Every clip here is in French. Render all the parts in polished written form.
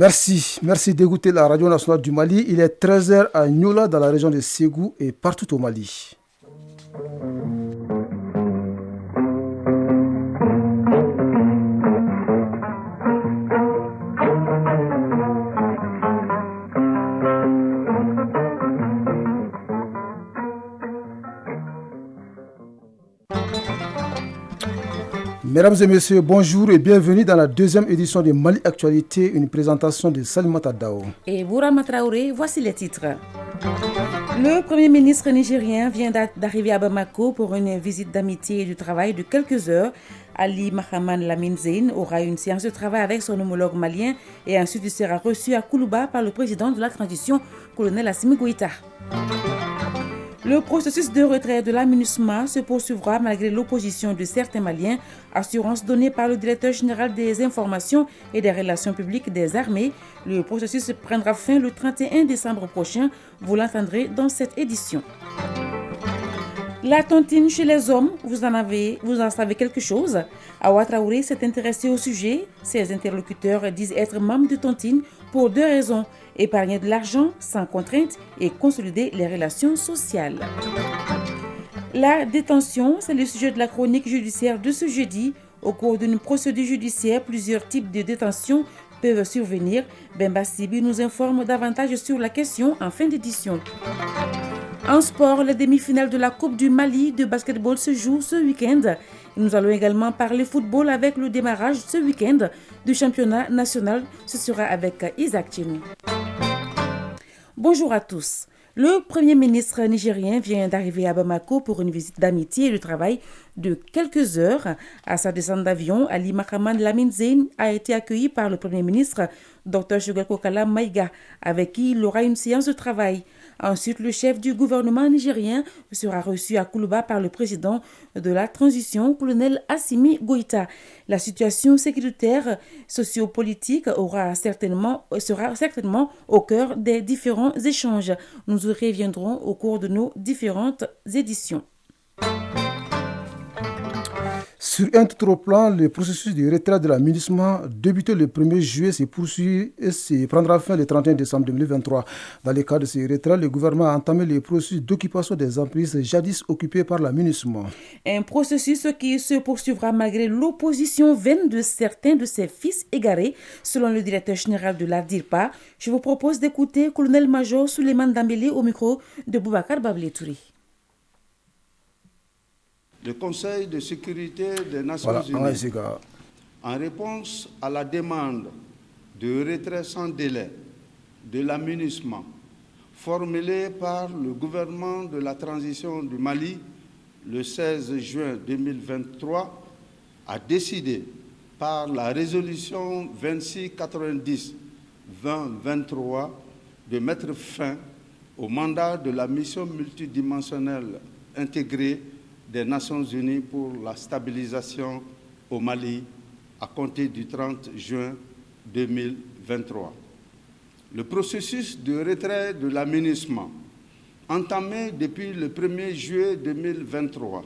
Merci d'écouter la radio nationale du Mali. Il est 13h à Nyola dans la région de Ségou et partout au Mali. Mesdames et messieurs, bonjour et bienvenue dans la deuxième édition de Mali Actualité, une présentation de Salimata Dao. Et Bourama Traoré, voici les titres. Le Premier ministre nigérien vient d'arriver à Bamako pour une visite d'amitié et de travail de quelques heures. Ali Mahaman Lamine Zeyn aura une séance de travail avec son homologue malien et ensuite il sera reçu à Koulouba par le président de la transition, colonel Assimi Goïta. Le processus de retrait de la MINUSMA se poursuivra malgré l'opposition de certains Maliens, assurance donnée par le directeur général des informations et des relations publiques des armées. Le processus prendra fin le 31 décembre prochain, vous l'entendrez dans cette édition. La tontine chez les hommes, vous en savez quelque chose? Awa Traoré s'est intéressé au sujet. Ses interlocuteurs disent être membres de tontine pour deux raisons: épargner de l'argent sans contrainte et consolider les relations sociales. La détention, c'est le sujet de la chronique judiciaire de ce jeudi. Au cours d'une procédure judiciaire, plusieurs types de détention peuvent survenir. Bemba Sibi nous informe davantage sur la question en fin d'édition. En sport, les demi-finales de la Coupe du Mali de basketball se jouent ce week-end. Nous allons également parler football avec le démarrage ce week-end du championnat national. Ce sera avec Isaac Chini. Bonjour à tous. Le Premier ministre nigérien vient d'arriver à Bamako pour une visite d'amitié et de travail de quelques heures. À sa descente d'avion, Ali Mahaman Lamine Zeyn a été accueilli par le Premier ministre, Dr Choguel Kokala Maïga, avec qui il aura une séance de travail. Ensuite, le chef du gouvernement nigérien sera reçu à Koulouba par le président de la transition, colonel Assimi Goïta. La situation sécuritaire, sociopolitique sera certainement au cœur des différents échanges. Nous y reviendrons au cours de nos différentes éditions. Sur un tout autre plan, le processus de retrait de la MINUSMA débuté le 1er juillet se poursuit et se prendra fin le 31 décembre 2023. Dans le cadre de ce retrait, le gouvernement a entamé le processus d'occupation des emprises jadis occupées par la MINUSMA. Un processus qui se poursuivra malgré l'opposition vaine de certains de ses fils égarés, selon le directeur général de la DIRPA. Je vous propose d'écouter colonel-major Souleymane Dambélé au micro de Boubacar Bablé-Touré. Le Conseil de sécurité des Nations Unies, en réponse à la demande de retrait sans délai de la MINUSMA formulée par le gouvernement de la transition du Mali le 16 juin 2023, a décidé par la résolution 2690-2023 de mettre fin au mandat de la mission multidimensionnelle intégrée des Nations Unies pour la stabilisation au Mali à compter du 30 juin 2023. Le processus de retrait de la MINUSMA, entamé depuis le 1er juillet 2023,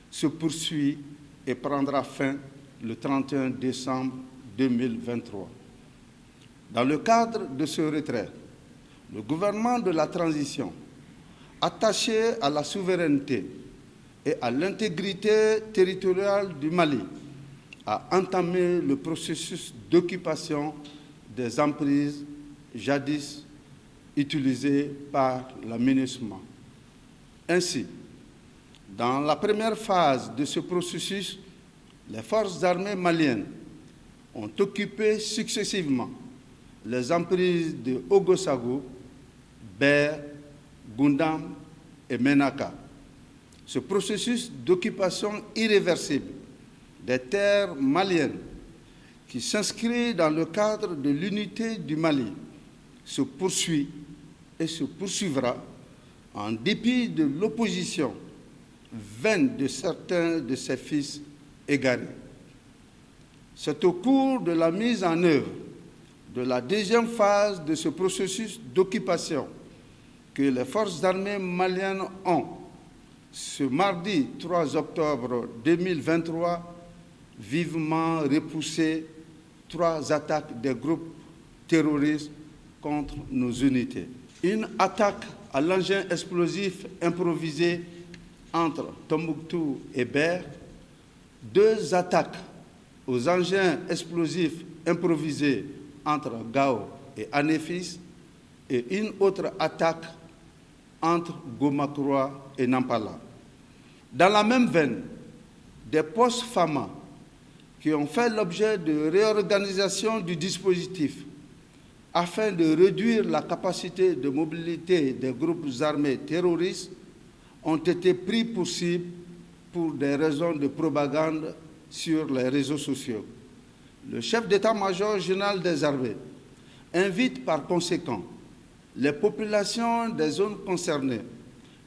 se poursuit et prendra fin le 31 décembre 2023. Dans le cadre de ce retrait, le gouvernement de la transition, attaché à la souveraineté et à l'intégrité territoriale du Mali, a entamé le processus d'occupation des emprises jadis utilisées par la MINUSMA. Ainsi, dans la première phase de ce processus, les forces armées maliennes ont occupé successivement les emprises de Ogosago, Ber, Gundam et Menaka. Ce processus d'occupation irréversible des terres maliennes, qui s'inscrit dans le cadre de l'unité du Mali, se poursuit et se poursuivra en dépit de l'opposition vaine de certains de ses fils égarés. C'est au cours de la mise en œuvre de la deuxième phase de ce processus d'occupation que les forces armées maliennes ont, ce mardi 3 octobre 2023, vivement repoussé 3 attaques des groupes terroristes contre nos unités. Une attaque à l'engin explosif improvisé entre Tombouctou et Ber, 2 attaques aux engins explosifs improvisés entre Gao et Anéfis et une autre attaque entre Gomakroa et Nampala. Dans la même veine, des postes FAMA qui ont fait l'objet de réorganisation du dispositif afin de réduire la capacité de mobilité des groupes armés terroristes ont été pris pour cible pour des raisons de propagande sur les réseaux sociaux. Le chef d'état-major général des armées invite par conséquent les populations des zones concernées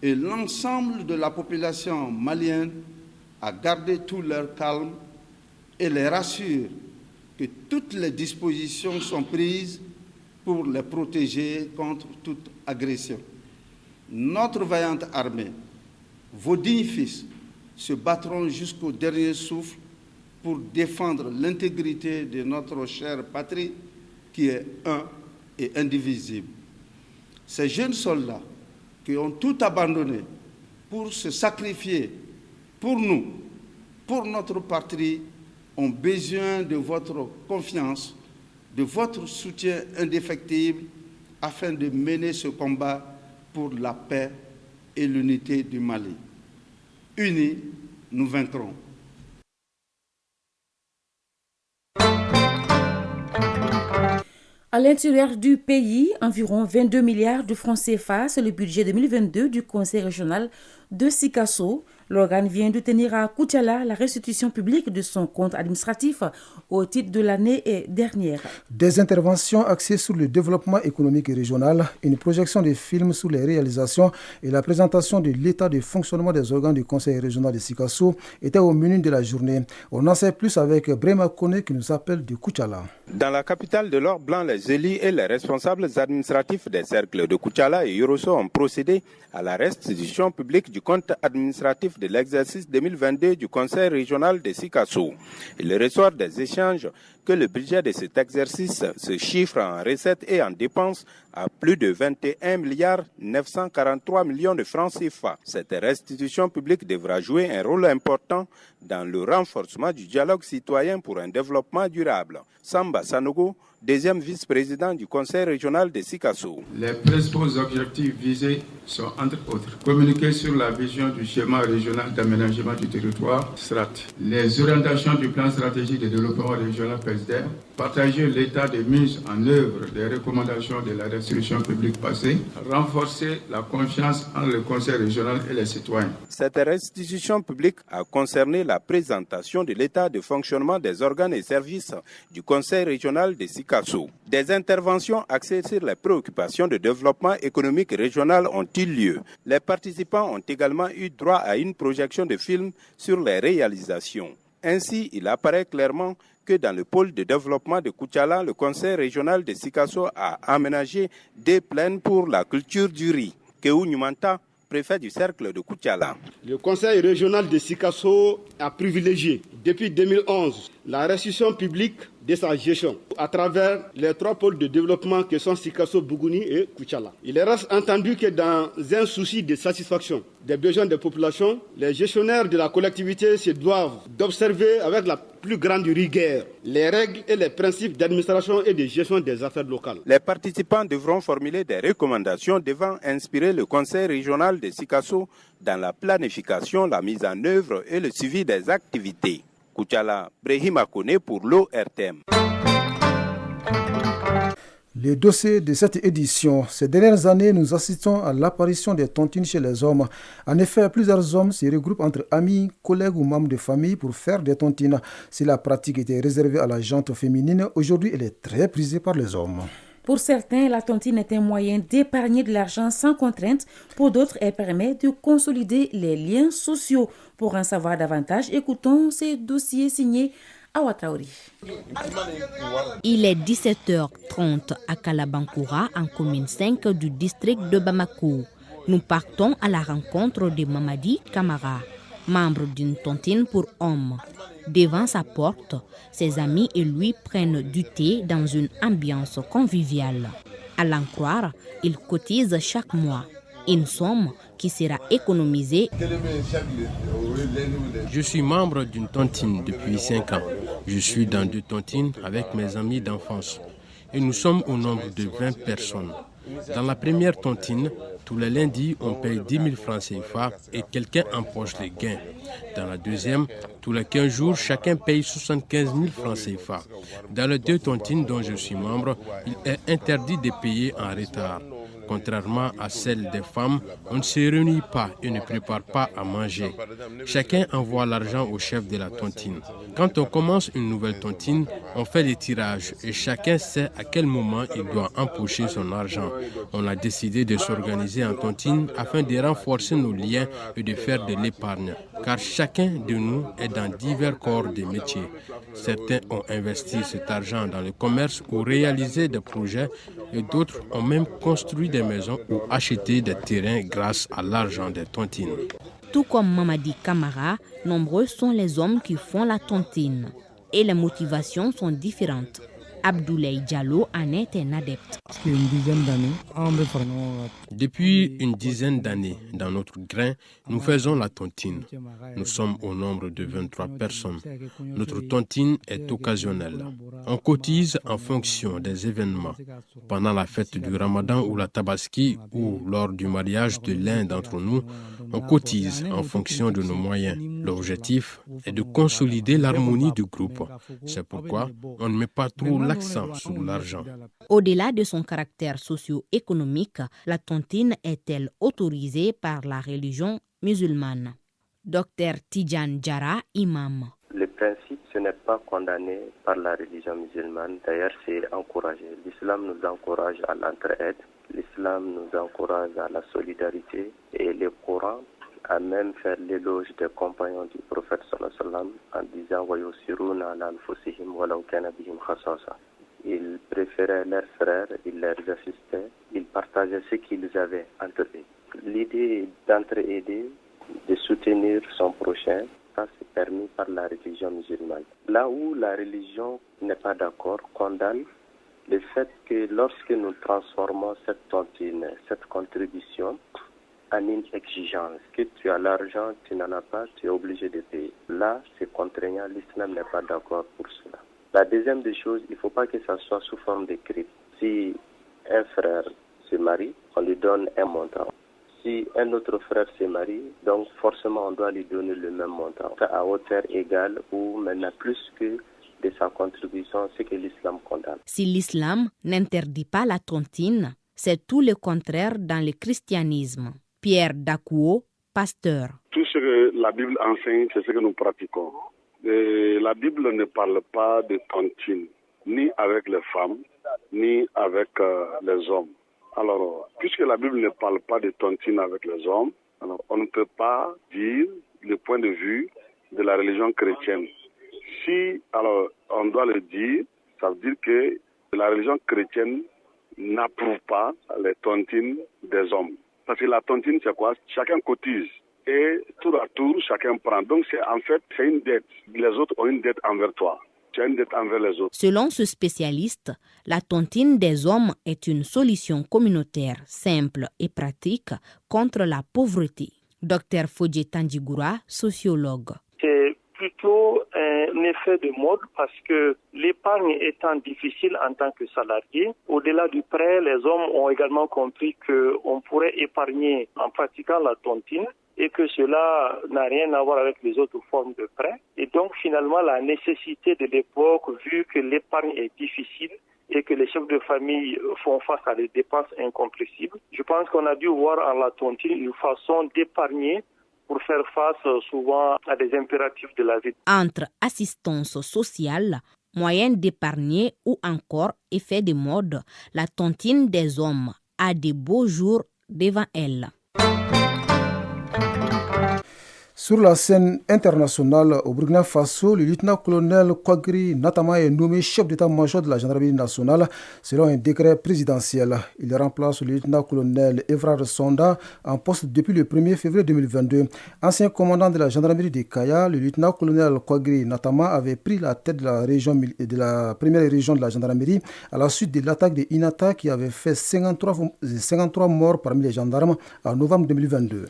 et l'ensemble de la population malienne à garder tout leur calme et les rassure que toutes les dispositions sont prises pour les protéger contre toute agression. Notre vaillante armée, vos dignes fils, se battront jusqu'au dernier souffle pour défendre l'intégrité de notre chère patrie qui est un et indivisible. Ces jeunes soldats qui ont tout abandonné pour se sacrifier pour nous, pour notre patrie, ont besoin de votre confiance, de votre soutien indéfectible afin de mener ce combat pour la paix et l'unité du Mali. Unis, nous vaincrons. À l'intérieur du pays, environ 22 milliards de francs CFA, c'est le budget 2022 du Conseil régional de Sikasso. L'organe vient de tenir à Koutiala la restitution publique de son compte administratif au titre de l'année dernière. Des interventions axées sur le développement économique et régional, une projection de films sur les réalisations et la présentation de l'état de fonctionnement des organes du Conseil régional de Sikasso étaient au menu de la journée. On en sait plus avec Brema Kone qui nous appelle de Koutiala. Dans la capitale de l'Or Blanc, les élus et les responsables administratifs des cercles de Koutiala et Yorosso ont procédé à la restitution publique du compte administratif de l'exercice 2022 du Conseil régional de Sikasso. Il ressort des échanges que le budget de cet exercice se chiffre en recettes et en dépenses à plus de 21 milliards 943 millions de francs CFA. Cette restitution publique devra jouer un rôle important dans le renforcement du dialogue citoyen pour un développement durable. Samba Sanogo, deuxième vice-président du Conseil régional de Sikasso. Les principaux objectifs visés sont, entre autres, communiquer sur la vision du schéma régional d'aménagement du territoire, SRAT, les orientations du plan stratégique de développement régional PSDR, partager l'état de mise en œuvre des recommandations de la restitution publique passée, renforcer la confiance entre le Conseil régional et les citoyens. Cette restitution publique a concerné la présentation de l'état de fonctionnement des organes et services du Conseil régional de Sikasso. Des interventions axées sur les préoccupations de développement économique régional ont eu lieu. Les participants ont également eu droit à une projection de films sur les réalisations. Ainsi, il apparaît clairement que dans le pôle de développement de Koutiala, le Conseil régional de Sikasso a aménagé des plaines pour la culture du riz. Kéou Numanta, préfet du cercle de Koutiala. Le Conseil régional de Sikasso a privilégié depuis 2011 la restitution publique de sa gestion à travers les 3 pôles de développement que sont Sikasso, Bougouni et Koutiala. Il reste entendu que dans un souci de satisfaction des besoins des populations, les gestionnaires de la collectivité se doivent d'observer avec la plus grande rigueur les règles et les principes d'administration et de gestion des affaires locales. Les participants devront formuler des recommandations devant inspirer le Conseil régional de Sikasso dans la planification, la mise en œuvre et le suivi des activités. Koutiala, Brehima Kone pour l'ORTM. Le dossier de cette édition. Ces dernières années, nous assistons à l'apparition des tontines chez les hommes. En effet, plusieurs hommes se regroupent entre amis, collègues ou membres de famille pour faire des tontines. Si la pratique était réservée à la gente féminine, aujourd'hui elle est très prisée par les hommes. Pour certains, la tontine est un moyen d'épargner de l'argent sans contrainte. Pour d'autres, elle permet de consolider les liens sociaux. Pour en savoir davantage, écoutons ces dossiers signés Awa Traoré. Il est 17h30 à Kalabankoura, en commune 5 du district de Bamako. Nous partons à la rencontre de Mamadi Kamara, membre d'une tontine pour hommes. Devant sa porte, ses amis et lui prennent du thé dans une ambiance conviviale. À l'en croire, il cotise chaque mois. Une somme qui sera économisée. Je suis membre d'une tontine depuis 5 ans. Je suis dans 2 tontines avec mes amis d'enfance. Et nous sommes au nombre de 20 personnes. Dans la première tontine, tous les lundis, on paye 10 000 francs CFA et quelqu'un empoche les gains. Dans la deuxième, tous les 15 jours, chacun paye 75 000 francs CFA. Dans les 2 tontines dont je suis membre, il est interdit de payer en retard. Contrairement à celle des femmes, on ne se réunit pas et ne prépare pas à manger. Chacun envoie l'argent au chef de la tontine. Quand on commence une nouvelle tontine, on fait les tirages et chacun sait à quel moment il doit empocher son argent. On a décidé de s'organiser en tontine afin de renforcer nos liens et de faire de l'épargne, car chacun de nous est dans divers corps de métier. Certains ont investi cet argent dans le commerce ou réalisé des projets et d'autres ont même construit des maisons ou acheté des terrains grâce à l'argent des tontines. Tout comme Mamadi Kamara, nombreux sont les hommes qui font la tontine. Et les motivations sont différentes. Abdoulaye Diallo en est un adepte. Depuis une dizaine d'années, dans notre grain, nous faisons la tontine. Nous sommes au nombre de 23 personnes. Notre tontine est occasionnelle. On cotise en fonction des événements. Pendant la fête du Ramadan ou la Tabaski ou lors du mariage de l'un d'entre nous, on cotise en fonction de nos moyens. L'objectif est de consolider l'harmonie du groupe. C'est pourquoi on ne met pas trop l'accent sur l'argent. Au-delà de son caractère socio-économique, la tontine est-elle autorisée par la religion musulmane? Dr Tidjane Diarra, imam. Le principe, ce n'est pas condamné par la religion musulmane. D'ailleurs, c'est encouragé. L'islam nous encourage à l'entraide. L'islam nous encourage à la solidarité. Et le Coran a même fait l'éloge des compagnons du prophète sallallahu alayhi wa sallam en disant « Wa yusiruna ala anfusihim walau kana bihim khasasa ». Ils préféraient leurs frères, ils leur assistaient, ils partageaient ce qu'ils avaient entre eux. L'idée d'entraider, de soutenir son prochain, ça c'est permis par la religion musulmane. Là où la religion n'est pas d'accord, condamne le fait que lorsque nous transformons cette tontine, cette contribution, en une exigence, que tu as l'argent, tu n'en as pas, tu es obligé de payer. Là, c'est contraignant, l'islam n'est pas d'accord pour cela. La deuxième des choses, il ne faut pas que ça soit sous forme de crédit. Si un frère se marie, on lui donne un montant. Si un autre frère se marie, donc forcément on doit lui donner le même montant, à hauteur égale ou maintenant plus que de sa contribution, ce que l'islam condamne. Si l'islam n'interdit pas la tontine, c'est tout le contraire dans le christianisme. Pierre Dakuo, pasteur. Tout ce que la Bible enseigne, c'est ce que nous pratiquons. Et la Bible ne parle pas de tontine, ni avec les femmes, ni avec les hommes. Alors, puisque la Bible ne parle pas de tontine avec les hommes, alors on ne peut pas dire le point de vue de la religion chrétienne. Si, alors, on doit le dire, ça veut dire que la religion chrétienne n'approuve pas les tontines des hommes. Parce que la tontine, c'est quoi? Chacun cotise. Et tour à tour, chacun prend. Donc, c'est une dette. Les autres ont une dette envers toi. Tu as une dette envers les autres. Selon ce spécialiste, la tontine des hommes est une solution communautaire simple et pratique contre la pauvreté. Dr Fodje Tandjigoura, sociologue. C'est plutôt un effet de mode parce que l'épargne étant difficile en tant que salarié, au-delà du prêt, les hommes ont également compris qu'on pourrait épargner en pratiquant la tontine et que cela n'a rien à voir avec les autres formes de prêt. Et donc finalement la nécessité de l'époque, vu que l'épargne est difficile et que les chefs de famille font face à des dépenses incompressibles, je pense qu'on a dû voir en la tontine une façon d'épargner pour faire face souvent à des impératifs de la vie. Entre assistance sociale, moyen d'épargner ou encore effet de mode, la tontine des hommes a de beaux jours devant elle. Sur la scène internationale, au Burkina Faso, le lieutenant-colonel Kouagri Natama est nommé chef d'état-major de la gendarmerie nationale selon un décret présidentiel. Il remplace le lieutenant-colonel Evrard Sonda en poste depuis le 1er février 2022. Ancien commandant de la gendarmerie de Kaya, le lieutenant-colonel Kouagri Natama avait pris la tête de la première région de la gendarmerie à la suite de l'attaque de Inata qui avait fait 53 morts parmi les gendarmes en novembre 2022.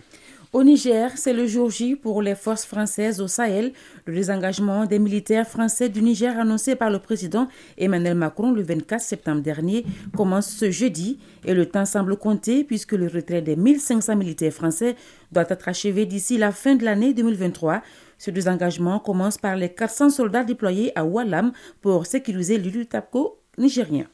Au Niger, c'est le jour J pour les forces françaises au Sahel. Le désengagement des militaires français du Niger annoncé par le président Emmanuel Macron le 24 septembre dernier commence ce jeudi et le temps semble compter puisque le retrait des 1500 militaires français doit être achevé d'ici la fin de l'année 2023. Ce désengagement commence par les 400 soldats déployés à Oualam pour sécuriser l'île Tapko nigérien.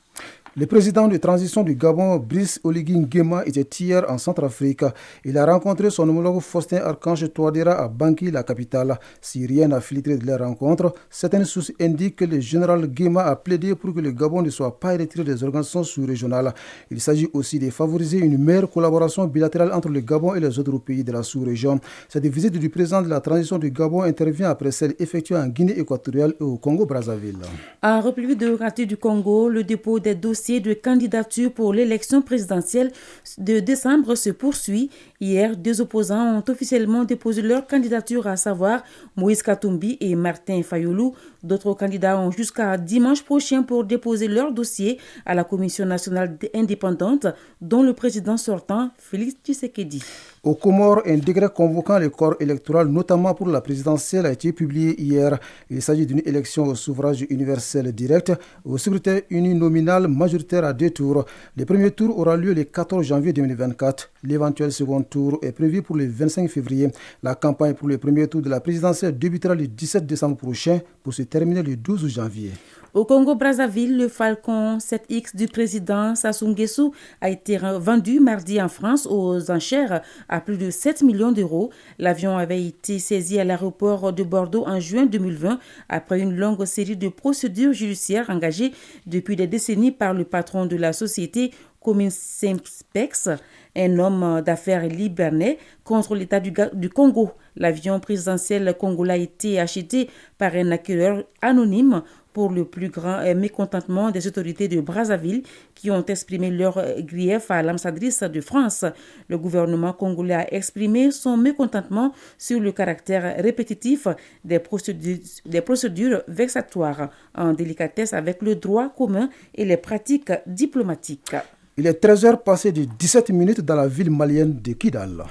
Le président de transition du Gabon, Brice Oligui Nguema, était hier en Centrafrique. Il a rencontré son homologue Faustin Archange Touadéra à Bangui, la capitale. Si rien n'a filtré de leur rencontre, certaines sources indiquent que le général Nguema a plaidé pour que le Gabon ne soit pas retiré des organisations sous-régionales. Il s'agit aussi de favoriser une meilleure collaboration bilatérale entre le Gabon et les autres pays de la sous-région. Cette visite du président de la transition du Gabon intervient après celle effectuée en Guinée équatoriale et au Congo-Brazzaville. En République démocratique du Congo, le dépôt des dossiers de candidature pour l'élection présidentielle de décembre se poursuit. Hier, 2 opposants ont officiellement déposé leur candidature, à savoir Moïse Katumbi et Martin Fayoulou. D'autres candidats ont jusqu'à dimanche prochain pour déposer leur dossier à la Commission nationale indépendante, dont le président sortant, Félix Tshisekedi. Aux Comores, un décret convoquant le corps électoral, notamment pour la présidentielle, a été publié hier. Il s'agit d'une élection au suffrage universel direct, au scrutin uninominal majoritaire à 2 tours. Le premier tour aura lieu le 14 janvier 2024. L'éventuel second tour est prévu pour le 25 février. La campagne pour le premier tour de la présidentielle débutera le 17 décembre prochain pour se terminer le 12 janvier. Au Congo-Brazzaville, le Falcon 7X du président Sassou Nguesso a été vendu mardi en France aux enchères à plus de 7 millions d'euros. L'avion avait été saisi à l'aéroport de Bordeaux en juin 2020 après une longue série de procédures judiciaires engagées depuis des décennies par le patron de la société Comin Simpex, un homme d'affaires libanais, contre l'État du Congo. L'avion présidentiel congolais a été acheté par un acquéreur anonyme pour le plus grand mécontentement des autorités de Brazzaville qui ont exprimé leur grief à l'ambassadrice de France. Le gouvernement congolais a exprimé son mécontentement sur le caractère répétitif des procédures vexatoires en délicatesse avec le droit commun et les pratiques diplomatiques. Il est 13h passé de 17 minutes dans la ville malienne de Kidal.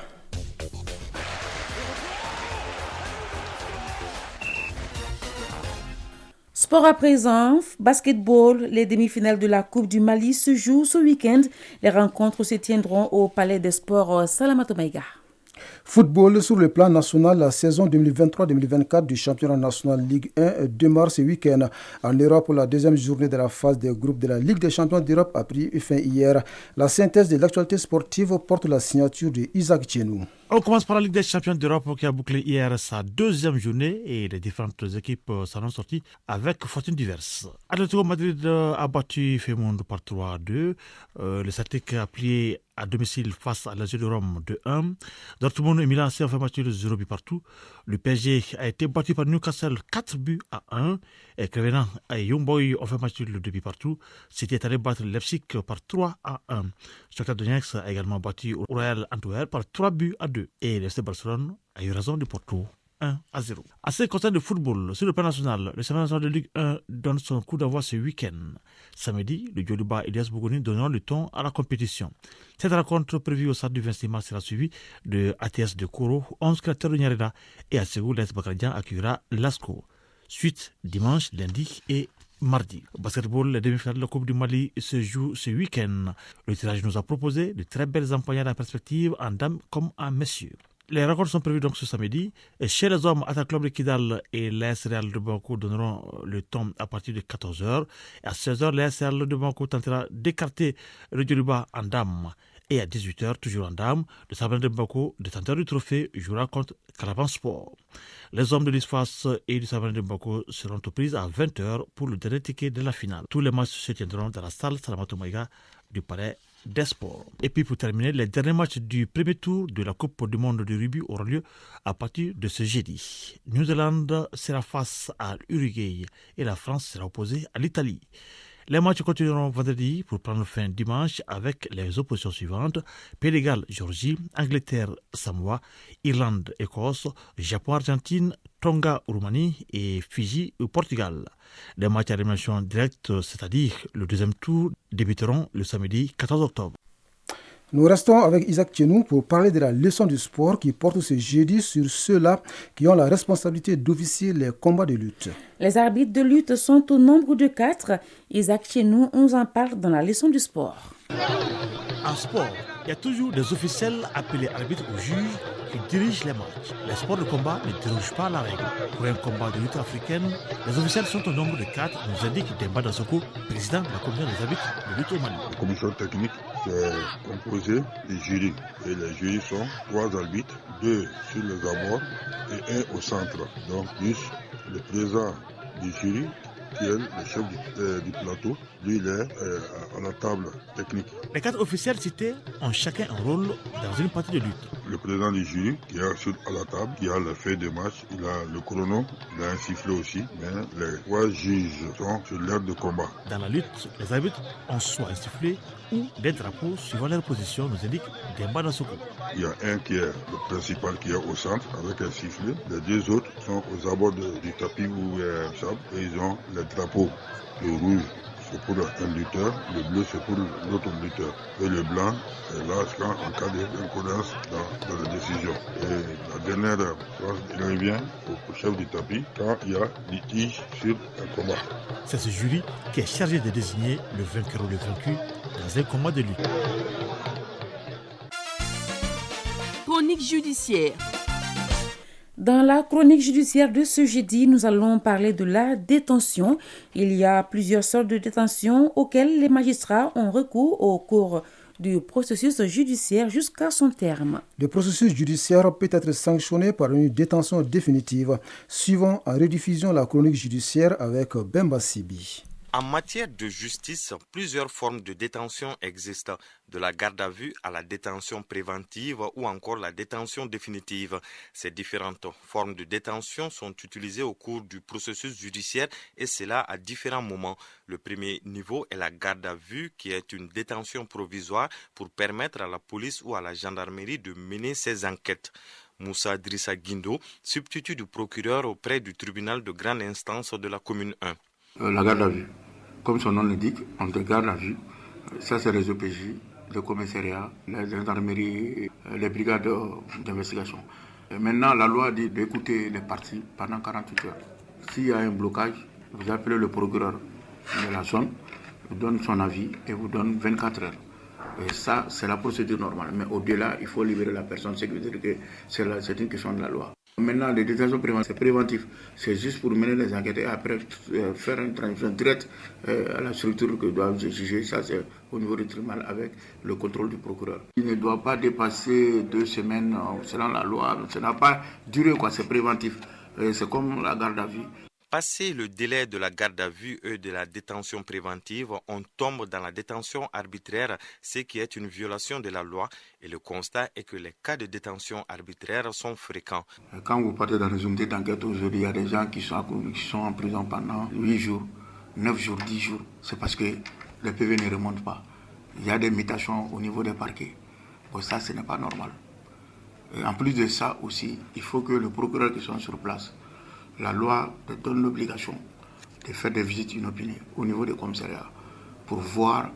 Sport à présent, basketball, les demi-finales de la Coupe du Mali se jouent ce week-end. Les rencontres se tiendront au Palais des Sports Salamatou Maïga. Football, sur le plan national, la saison 2023-2024 du championnat national Ligue 1 démarre ce week-end. En Europe, la deuxième journée de la phase des groupes de la Ligue des champions d'Europe a pris fin hier. La synthèse de l'actualité sportive porte la signature de Isaac Tchenou. On commence par la Ligue des champions d'Europe qui a bouclé hier sa deuxième journée et les différentes équipes s'en ont sorties avec fortune diverse. Atlético Madrid a battu Femondo par 3-2. Le Celtic a plié à domicile face à l'Azur de Rome 2-1. Dortmund et Milan ont fait match de 0 but partout. Le PSG a été battu par Newcastle 4-1. Et Crevenant et Young Boys ont fait match de 2 buts partout. City est allé battre Leipzig par 3-1. Shakhtar Donetsk a également battu Royal Antwerp par 3-2. Et le FC Barcelone a eu raison de Porto 1-0. À ce qui concerne le football, sur le plan national, le championnat national de Ligue 1 donne son coup d'envoi ce week-end. Samedi, le Djoliba et Elias Bougouni donneront le ton à la compétition. Cette rencontre prévue au stade du 26 mars sera suivie de ATS de Koro, 11 créateurs de Nyareda, et à Ségou, l'Est Bakarian accueillera Lasco. Suite dimanche, lundi et mardi. Au basketball, les demi-finales de la Coupe du Mali se jouent ce week-end. Le tirage nous a proposé de très belles empoignades en perspective en dames comme en messieurs. Les rencontres sont prévues donc ce samedi. Et chez les hommes, Attaque Club de Kidal et l'AS Real de Bamako donneront le ton à partir de 14h. Et à 16h, l'AS Real de Bamako tentera d'écarter le Djoliba en dames. Et à 18h, toujours en dames, le Saban de Bamako, détenteur du trophée, jouera contre Caravan Sport. Les hommes de l'ISFAS et du Saban de Bamako seront aux prises à 20h pour le dernier ticket de la finale. Tous les matchs se tiendront dans la salle Salamatou Maïga du Palais des sports. Et puis pour terminer, les derniers matchs du premier tour de la Coupe du monde de rugby auront lieu à partir de ce jeudi. New Zealand sera face à l'Uruguay et la France sera opposée à l'Italie. Les matchs continueront vendredi pour prendre fin dimanche avec les oppositions suivantes: Pays de Galles, Géorgie, Angleterre, Samoa, Irlande, Écosse, Japon, Argentine, Tonga, Roumanie et Fidji au Portugal. Les matchs à élimination directe, c'est-à-dire le deuxième tour, débuteront le samedi 14 octobre. Nous restons avec Isaac Tchenou pour parler de la leçon du sport qui porte ce jeudi sur ceux-là qui ont la responsabilité d'officier les combats de lutte. Les arbitres de lutte sont au nombre de 4. Isaac Tchenou nous en parle dans la leçon du sport. En sport, il y a toujours des officiels appelés arbitres ou juges qui dirigent les matchs. Les sports de combat ne dirigent pas la règle. Pour un combat de lutte africaine, les officiels sont au nombre de 4, nous indique Demba Dansoko, président de la commission des arbitres de lutte au Mali. La commission technique est composée de jurys. Et les jurys sont 3 arbitres, 2 sur les abords et 1 au centre. Donc plus le président du jury, qui est le chef du plateau, lui il est à la table technique. Les 4 officiels cités ont chacun un rôle dans une partie de lutte. Le président du jury qui est à la table, qui a le fait de match, il a le chrono, il a un sifflet aussi, mais les 3 juges sont sur l'aire de combat. Dans la lutte, les arbitres ont soit un sifflet ou des drapeaux suivant leur position, nous indique Demba Dansoko. Il y a un qui est le principal qui est au centre avec un sifflet. Les 2 autres sont aux abords du tapis où il y a un sable et ils ont les drapeaux. Le rouge c'est pour un lutteur, le bleu c'est pour l'autre lutteur. Et le blanc est là en cas d'incohérence dans la décision. Et la dernière phrase, il revient au chef du tapis quand il y a litige sur un combat. C'est ce jury qui est chargé de désigner le vainqueur ou le vaincu dans un combat de lutte. Chronique judiciaire. Dans la chronique judiciaire de ce jeudi, nous allons parler de la détention. Il y a plusieurs sortes de détention auxquelles les magistrats ont recours au cours du processus judiciaire jusqu'à son terme. Le processus judiciaire peut être sanctionné par une détention définitive. Suivons en rediffusion la chronique judiciaire avec Bemba Sibi. En matière de justice, plusieurs formes de détention existent, de la garde à vue à la détention préventive ou encore la détention définitive. Ces différentes formes de détention sont utilisées au cours du processus judiciaire et cela à différents moments. Le premier niveau est la garde à vue qui est une détention provisoire pour permettre à la police ou à la gendarmerie de mener ses enquêtes. Moussa Drissa Guindo, substitut du procureur auprès du tribunal de grande instance de la commune 1. La garde à vue, comme son nom l'indique, on te garde à vue. Ça, c'est les OPJ, le commissariat, les gendarmeries, les brigades d'investigation. Maintenant, la loi dit d'écouter les parties pendant 48 heures. S'il y a un blocage, vous appelez le procureur de la zone, vous donne son avis et vous donne 24 heures. Et ça, c'est la procédure normale. Mais au-delà, il faut libérer la personne. C'est une question de la loi. Maintenant, les détentions préventives, c'est préventif. C'est juste pour mener les enquêtes et après faire une transition directe à la structure que doivent juger. Ça, c'est au niveau du tribunal avec le contrôle du procureur. Il ne doit pas dépasser 2 semaines selon la loi. Ça n'a pas duré, c'est préventif. C'est comme la garde à vue. Passé le délai de la garde à vue et de la détention préventive, on tombe dans la détention arbitraire, ce qui est une violation de la loi. Et le constat est que les cas de détention arbitraire sont fréquents. Quand vous partez dans les unités d'enquête aujourd'hui, il y a des gens qui sont en prison pendant 8 jours, 9 jours, 10 jours. C'est parce que les PV ne remontent pas. Il y a des mutations au niveau des parquets. Bon, ça, ce n'est pas normal. Et en plus de ça aussi, il faut que le procureur qui soit sur place, la loi te donne l'obligation de faire des visites inopinées au niveau des commissariats pour voir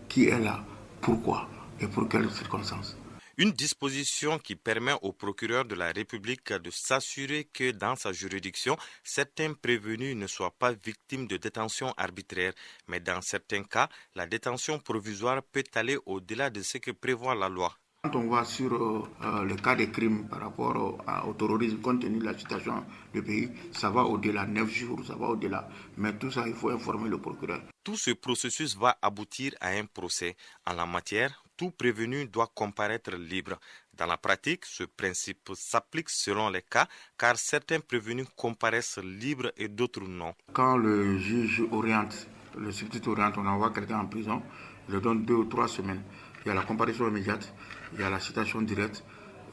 qui est là, pourquoi et pour quelles circonstances. Une disposition qui permet au procureur de la République de s'assurer que dans sa juridiction, certains prévenus ne soient pas victimes de détention arbitraire. Mais dans certains cas, la détention provisoire peut aller au-delà de ce que prévoit la loi. Quand on va sur le cas des crimes par rapport au terrorisme, compte tenu de la situation du pays, ça va au-delà, 9 jours, ça va au-delà. Mais tout ça, il faut informer le procureur. Tout ce processus va aboutir à un procès. En la matière, tout prévenu doit comparaître libre. Dans la pratique, ce principe s'applique selon les cas, car certains prévenus comparaissent libres et d'autres non. Quand le juge oriente, le substitut oriente, on envoie quelqu'un en prison, il donne 2 ou 3 semaines. Il y a la comparaison immédiate, il y a la citation directe,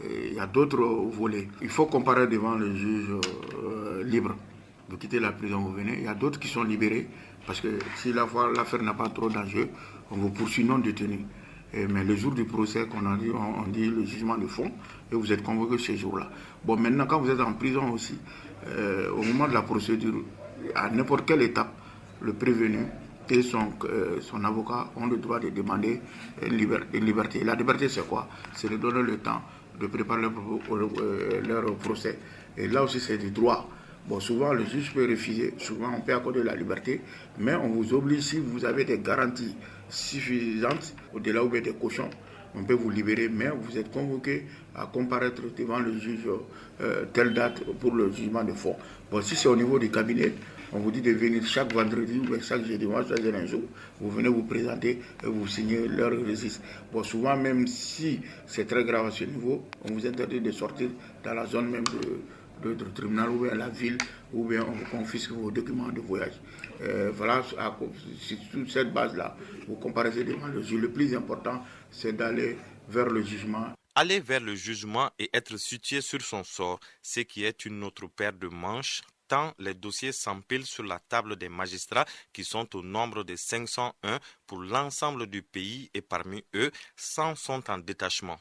et il y a d'autres volets. Il faut comparer devant le juge libre. Vous quittez la prison, vous venez. Il y a d'autres qui sont libérés parce que si l'affaire n'a pas trop d'enjeu, on vous poursuit non détenu. Mais le jour du procès, on dit le jugement de fond et vous êtes convoqué ce jour-là. Bon, maintenant, quand vous êtes en prison aussi, au moment de la procédure, à n'importe quelle étape, le prévenu et son avocat ont le droit de demander une liberté. La liberté, c'est quoi? C'est de donner le temps de préparer leur procès. Et là aussi, c'est du droit. Bon, souvent, le juge peut refuser, souvent, on peut accorder la liberté, mais on vous oblige, si vous avez des garanties suffisantes, au-delà où vous êtes des cochons, on peut vous libérer, mais vous êtes convoqué à comparaître devant le juge telle date pour le jugement de fond. Bon, si c'est au niveau du cabinet, on vous dit de venir chaque vendredi ou chaque jeudi, moi, choisir un jour, vous venez vous présenter et vous signez leur registre. Bon, souvent, même si c'est très grave à ce niveau, on vous interdit de sortir dans la zone même de tribunal ou bien la ville, ou bien on vous confisque vos documents de voyage. Voilà, sur cette base-là, vous comparaissez devant le juge. Le plus important, c'est d'aller vers le jugement. Aller vers le jugement et être situé sur son sort, ce qui est une autre paire de manches, tant les dossiers s'empilent sur la table des magistrats qui sont au nombre de 501 pour l'ensemble du pays et parmi eux, 100 sont en détachement.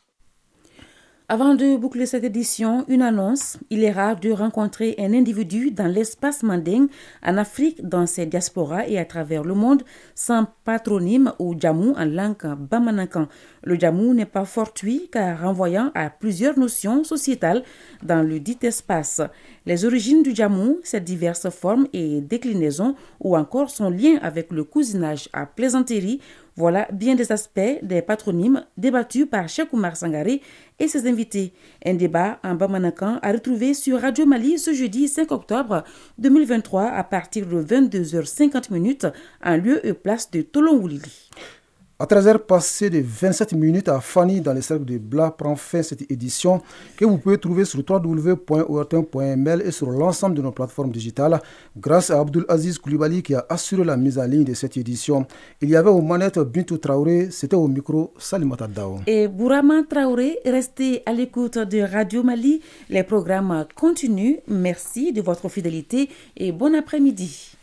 Avant de boucler cette édition, une annonce. Il est rare de rencontrer un individu dans l'espace manding, en Afrique, dans ses diasporas et à travers le monde, sans patronyme ou djamou en langue bamanakan. Le djamou n'est pas fortuit car renvoyant à plusieurs notions sociétales dans le dit espace. Les origines du djamou, ses diverses formes et déclinaisons ou encore son lien avec le cousinage à plaisanterie, voilà bien des aspects des patronymes débattus par Cheikh Oumar Sangaré et ses invités. Un débat en bamanakan à retrouver sur Radio Mali ce jeudi 5 octobre 2023 à partir de 22h50 en lieu et place de Tolongoulili. À 13h passées de 27 minutes à Fanny dans les cercles de Bla prend fin cette édition que vous pouvez trouver sur www.ortin.ml et sur l'ensemble de nos plateformes digitales grâce à Abdul Aziz Koulibaly qui a assuré la mise en ligne de cette édition. Il y avait aux manettes Bintou Traoré, c'était au micro Salimata Dao. Et Bourama Traoré, restez à l'écoute de Radio Mali. Les programmes continuent. Merci de votre fidélité et bon après-midi.